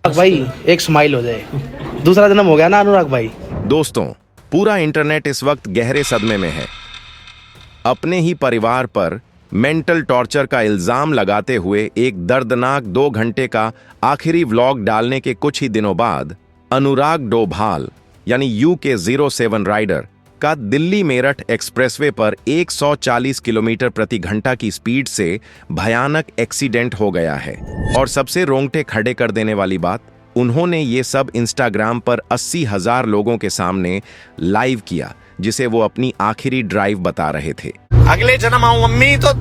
भाई एक स्माइल हो जाए, दूसरा जन्म हो गया ना अनुराग भाई। दोस्तों, पूरा इंटरनेट इस वक्त गहरे सदमे में है। अपने ही परिवार पर मेंटल टॉर्चर का इल्जाम लगाते हुए एक दर्दनाक 2 घंटे का आखिरी व्लॉग डालने के कुछ ही दिनों बाद अनुराग डोभाल यानी UK07 राइडर का दिल्ली मेरठ एक्सप्रेसवे पर 140 किलोमीटर प्रति घंटा की स्पीड से भयानक एक्सीडेंट हो गया है। और सबसे रोंगटे खड़े कर देने वाली बात, उन्होंने ये सब इंस्टाग्राम पर 80,000 लोगों के सामने लाइव किया, जिसे वो अपनी आखिरी ड्राइव बता रहे थे। अगले जन्म आऊं मम्मी तो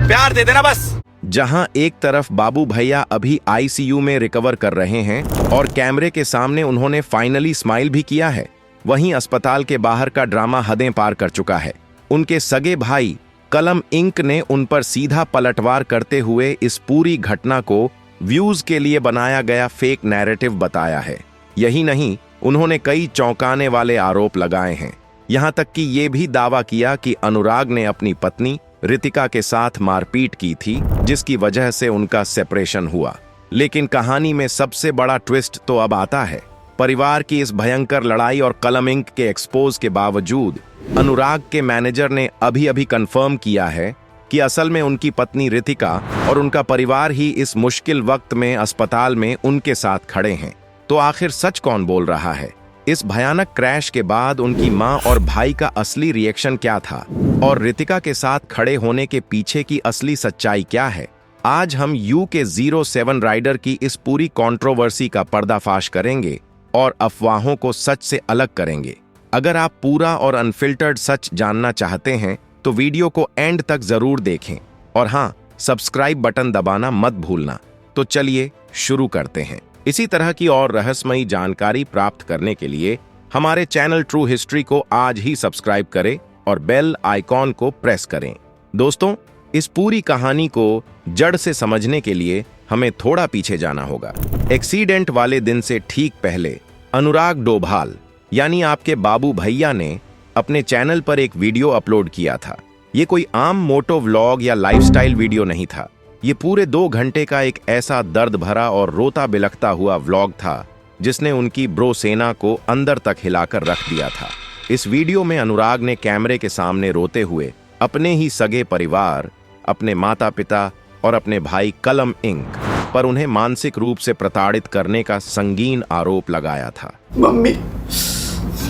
प्यार दे देना बस। जहां एक तरफ बाबू भैया अभी ICU में रिकवर कर रहे हैं और कैमरे के सामने उन्होंने फाइनली स्माइल भी किया है, वहीं अस्पताल के बाहर का ड्रामा हदें पार कर चुका है। उनके सगे भाई कलम इंक ने उन पर सीधा पलटवार करते हुए इस पूरी घटना को व्यूज के लिए बनाया गया फेक नैरेटिव बताया है। यही नहीं, उन्होंने कई चौंकाने वाले आरोप लगाए हैं। यहां तक कि ये भी दावा किया कि अनुराग ने अपनी पत्नी रितिका के साथ मारपीट की थी, जिसकी वजह से उनका सेपरेशन हुआ। लेकिन कहानी में सबसे बड़ा ट्विस्ट तो अब आता है। परिवार की इस भयंकर लड़ाई और कलम इंक के एक्सपोज के बावजूद अनुराग के मैनेजर ने अभी कंफर्म किया है कि असल में उनकी पत्नी रितिका और उनका परिवार ही इस मुश्किल वक्त में अस्पताल में उनके साथ खड़े हैं। तो आखिर सच कौन बोल रहा है? इस भयानक क्रैश के बाद उनकी मां और भाई का असली रिएक्शन क्या था और रितिका के साथ खड़े होने के पीछे की असली सच्चाई क्या है? आज हम UK07 राइडर की इस पूरी कंट्रोवर्सी का पर्दाफाश करेंगे और अफवाहों को सच से अलग करेंगे। अगर आप पूरा और अनफिल्टर्ड सच जानना चाहते हैं तो वीडियो को एंड तक जरूर देखें और हाँ, सब्सक्राइब बटन दबाना मत भूलना। तो चलिए शुरू करते हैं। इसी तरह की और रहस्यमयी जानकारी प्राप्त करने के लिए हमारे चैनल ट्रू हिस्ट्री को आज ही सब्सक्राइब करें और बेल आइकॉन को प्रेस करें। दोस्तों, इस पूरी कहानी को जड़ से समझने के लिए हमें थोड़ा पीछे जाना होगा। एक्सीडेंट वाले दिन से ठीक पहले अनुराग डोभाल यानी आपके बाबू भैया ने अपने चैनल पर एक वीडियो अपलोड किया था। ये कोई आम मोटो व्लॉग या लाइफस्टाइल वीडियो नहीं था। ये पूरे 2 घंटे का एक ऐसा दर्द भरा और रोता बिलखता हुआ व्लॉग था जिसने उनकी ब्रो सेना को अंदर तक हिलाकर रख दिया था। इस वीडियो में अनुराग ने कैमरे के सामने रोते हुए अपने ही सगे परिवार, अपने माता पिता और अपने भाई कलम इंक पर उन्हें मानसिक रूप से प्रताड़ित करने का संगीन आरोप लगाया था। मम्मी,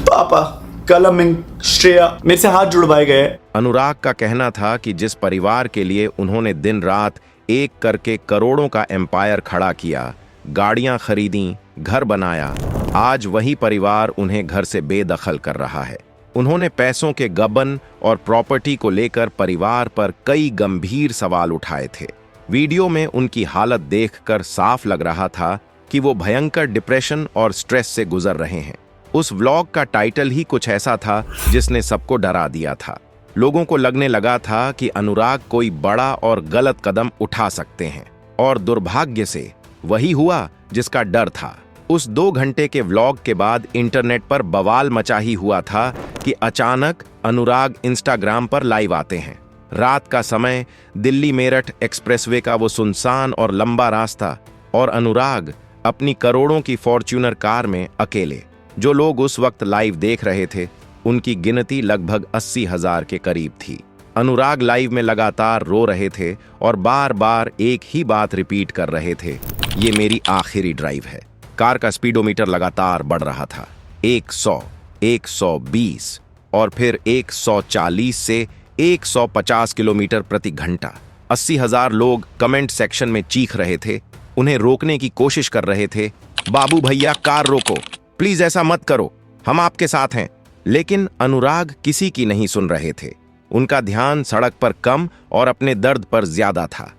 पापा, कलम इंक, श्रेया मेरे से हाथ जुड़वाए गए। अनुराग का कहना था कि जिस परिवार के लिए उन्होंने दिन रात एक करके करोड़ों का एम्पायर खड़ा किया, गाड़ियां खरीदी, घर बनाया, आज वही परिवार उन्हें घर से बेदखल कर रहा है। उन्होंने पैसों के गबन और प्रॉपर्टी को लेकर परिवार पर कई गंभीर सवाल उठाए थे। वीडियो में उनकी हालत देखकर साफ लग रहा था कि वो भयंकर डिप्रेशन और स्ट्रेस से गुजर रहे हैं। उस व्लॉग का टाइटल ही कुछ ऐसा था जिसने सबको डरा दिया था। लोगों को लगने लगा था कि अनुराग कोई बड़ा और गलत कदम उठा सकते हैं और दुर्भाग्य से वही हुआ जिसका डर था। उस 2 घंटे के व्लॉग के बाद इंटरनेट पर बवाल मचा ही हुआ था कि अचानक अनुराग इंस्टाग्राम पर लाइव आते हैं। रात का समय, दिल्ली मेरठ एक्सप्रेसवे का वो सुनसान और लंबा रास्ता और अनुराग अपनी करोड़ों की फॉर्च्यूनर कार में अकेले। जो लोग उस वक्त लाइव देख रहे थे उनकी गिनती लगभग 80,000 के करीब थी। अनुराग लाइव में लगातार रो रहे थे और बार बार एक ही बात रिपीट कर रहे थे, ये मेरी आखिरी ड्राइव है। कार का स्पीडोमीटर लगातार बढ़ रहा था, 100, 120 और फिर 140 से 150 किलोमीटर प्रति घंटा। 80,000 लोग कमेंट सेक्शन में चीख रहे थे, उन्हें रोकने की कोशिश कर रहे थे। बाबू भैया, कार रोको, प्लीज ऐसा मत करो, हम आपके साथ हैं। लेकिन अनुराग किसी की नहीं सुन रहे थे। उनका ध्यान सड़क पर कम और अपने दर्द पर ज्यादा था।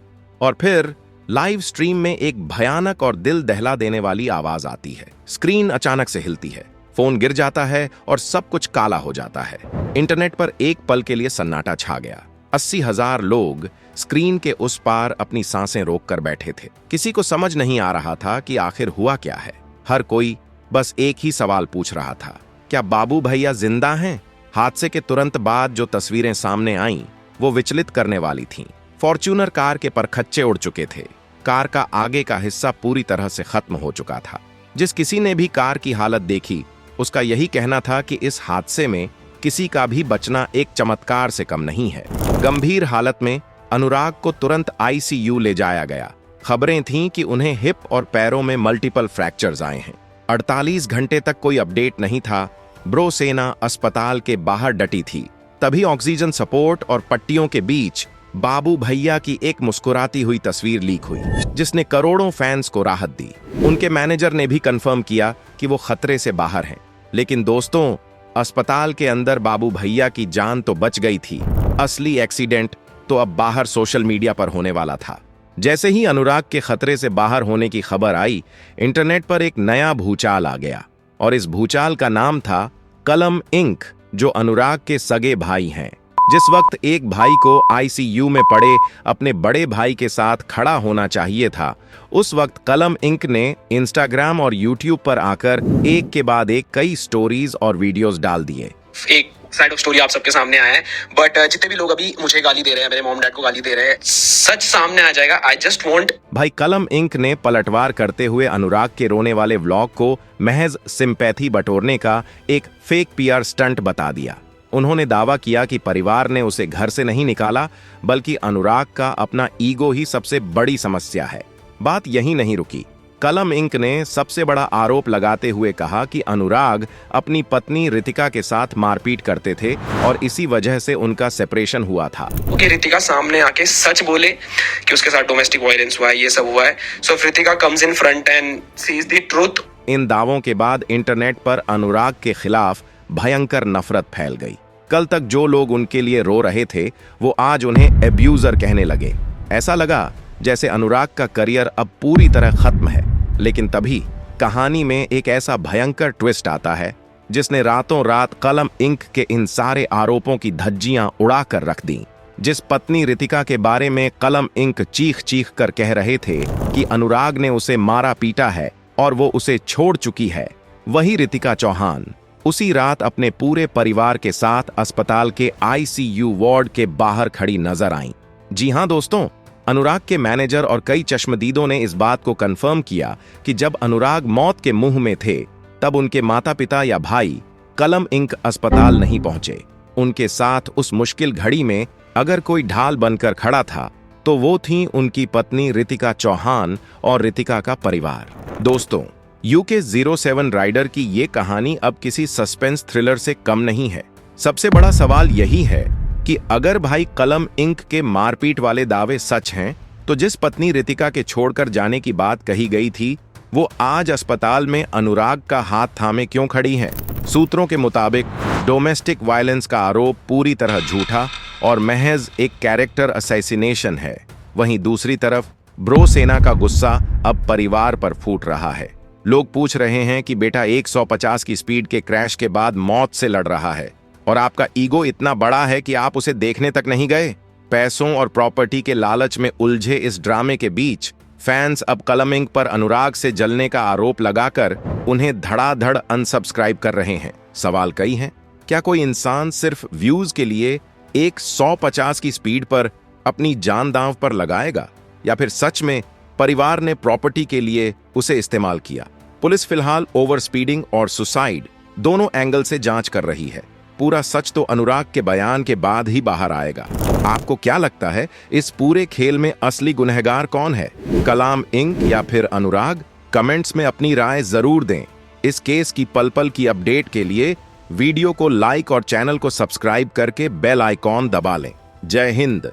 और फिर लाइव स्ट्रीम में एक भयानक और दिल दहला देने वाली आवाज आती है। स्क्रीन अचानक से हिलती है, फोन गिर जाता है और सब कुछ काला हो जाता है। इंटरनेट पर एक पल के लिए सन्नाटा छा गया। 80,000 लोग स्क्रीन के उस पार अपनी सांसें रोक कर बैठे थे। किसी को समझ नहीं आ रहा था कि आखिर हुआ क्या है। हर कोई बस एक ही सवाल पूछ रहा था, क्या बाबू भैया जिंदा हैं? हादसे के तुरंत बाद जो तस्वीरें सामने आईं वो विचलित करने वाली थीं। फॉर्च्यूनर कार के परखच्चे उड़ चुके थे। कार का आगे का हिस्सा पूरी तरह से खत्म हो चुका था। जिस किसी ने भी कार की हालत देखी, उसका यही कहना था कि इस हादसे में किसी का भी बचना एक चमत्कार से कम नहीं है। गंभीर हालत में अनुराग को तुरंत आईसीयू ले जाया गया। खबरें थीं कि उन्हें हिप और पैरों में मल्टीपल फ्रैक्चर्स आए हैं। 48 घंटे तक कोई अपडेट नहीं था। ब्रो सेना अस्पताल के बाहर डटी थी। तभी ऑक्सीजन सपोर्ट और पट्टियों के बीच बाबू भैया की एक मुस्कुराती हुई तस्वीर लीक हुई, जिसने करोड़ों फैंस को राहत दी। उनके मैनेजर ने भी कंफर्म किया कि वो खतरे से बाहर हैं। लेकिन दोस्तों, अस्पताल के अंदर बाबू भैया की जान तो बच गई थी, असली एक्सीडेंट तो अब बाहर सोशल मीडिया पर होने वाला था। जैसे ही अनुराग के खतरे से बाहर होने की खबर आई, इंटरनेट पर एक नया भूचाल आ गया और इस भूचाल का नाम था कलम इंक, जो अनुराग के सगे भाई हैं। जिस वक्त एक भाई को आईसीयू में पड़े अपने बड़े भाई के साथ खड़ा होना चाहिए था, उस वक्त कलम इंक ने इंस्टाग्राम और यूट्यूब पर आकर एक के बाद एक कई स्टोरीज और वीडियोस डाल दिए। एक साइड ऑफ स्टोरी आप सबके सामने आया है, बट जितने भी लोग अभी मुझे गाली दे रहे हैं, मेरे मॉम डैड को गाली दे रहे हैं, सच सामने आ जाएगा। I just want. भाई कलम इंक ने पलटवार करते हुए अनुराग के रोने वाले व्लॉग को महज सिंपैथी बटोरने का एक फेक पीआर स्टंट बता दिया। उन्होंने दावा किया कि परिवार ने उसे घर से नहीं निकाला, बल्कि अनुराग का अपना ईगो ही सबसे बड़ी समस्या है। बात यहीं नहीं रुकी। कलम इंक ने सबसे बड़ा आरोप लगाते हुए कहा कि अनुराग अपनी पत्नी रितिका के साथ मारपीट करते थे और इसी वजह से उनका सेपरेशन हुआ था। ओके, रितिका सामने आके सच बोले कि उसके साथ डोमेस्टिक वायलेंस हुआ है, ये सब हुआ है। So Ritika comes in front and sees the truth. इन दावों के बाद इंटरनेट पर अनुराग के खिलाफ भयंकर नफरत फैल गई। कल तक जो लोग उनके लिए रो रहे थे, वो आज उन्हें एब्यूजर कहने लगे। ऐसा लगा जैसे अनुराग का करियर अब पूरी तरह खत्म है। लेकिन तभी कहानी में एक ऐसा भयंकर ट्विस्ट आता है, जिसने रातों रात कलम इंक के इन सारे आरोपों की धज्जियां उड़ाकर रख दी। जिस पत्नी रितिका के बारे में कलम इंक चीख चीख कर कह रहे थे कि अनुराग ने उसे मारा पीटा है और वो उसे छोड़ चुकी है, वही रितिका चौहान उसी रात अपने पूरे परिवार के साथ अस्पताल के आईसीयू वार्ड के बाहर खड़ी नजर आईं। जी हां दोस्तों, अनुराग के मैनेजर और कई चश्मदीदों ने इस बात को कंफर्म किया कि जब अनुराग मौत के मुंह में थे, तब उनके माता पिता या भाई कलम इंक अस्पताल नहीं पहुंचे। उनके साथ उस मुश्किल घड़ी में अगर कोई ढाल बनकर खड़ा था, तो वो थी उनकी पत्नी रितिका चौहान और रितिका का परिवार। दोस्तों, यूके 07 राइडर की ये कहानी अब किसी सस्पेंस थ्रिलर से कम नहीं है। सबसे बड़ा सवाल यही है कि अगर भाई कलम इंक के मारपीट वाले दावे सच हैं, तो जिस पत्नी रितिका के छोड़कर जाने की बात कही गई थी, वो आज अस्पताल में अनुराग का हाथ थामे क्यों खड़ी है? सूत्रों के मुताबिक डोमेस्टिक वायलेंस का आरोप पूरी तरह झूठा और महज एक कैरेक्टर असैसिनेशन है। वहीं दूसरी तरफ ब्रो सेना का गुस्सा अब परिवार पर फूट रहा है। लोग पूछ रहे हैं कि बेटा 150 की स्पीड के क्रैश के बाद मौत से लड़ रहा है और आपका ईगो इतना बड़ा है कि आप उसे देखने तक नहीं गए। पैसों और प्रॉपर्टी के लालच में उलझे इस ड्रामे के बीच फैंस अब कलम इंक पर अनुराग से जलने का आरोप लगाकर उन्हें धड़ाधड़ अनसब्सक्राइब कर रहे हैं। सवाल कई हैं। क्या कोई इंसान सिर्फ व्यूज के लिए 150 की स्पीड पर अपनी जान दांव पर लगाएगा, या फिर सच में परिवार ने प्रॉपर्टी के लिए उसे इस्तेमाल किया? पुलिस फिलहाल ओवर स्पीडिंग और सुसाइड दोनों एंगल से जांच कर रही है। पूरा सच तो अनुराग के बयान के बाद ही बाहर आएगा। आपको क्या लगता है, इस पूरे खेल में असली गुनहगार कौन है, कलम इंक या फिर अनुराग? कमेंट्स में अपनी राय जरूर दें। इस केस की पल पल की अपडेट के लिए वीडियो को लाइक और चैनल को सब्सक्राइब करके बेल आइकॉन दबा लें। जय हिंद।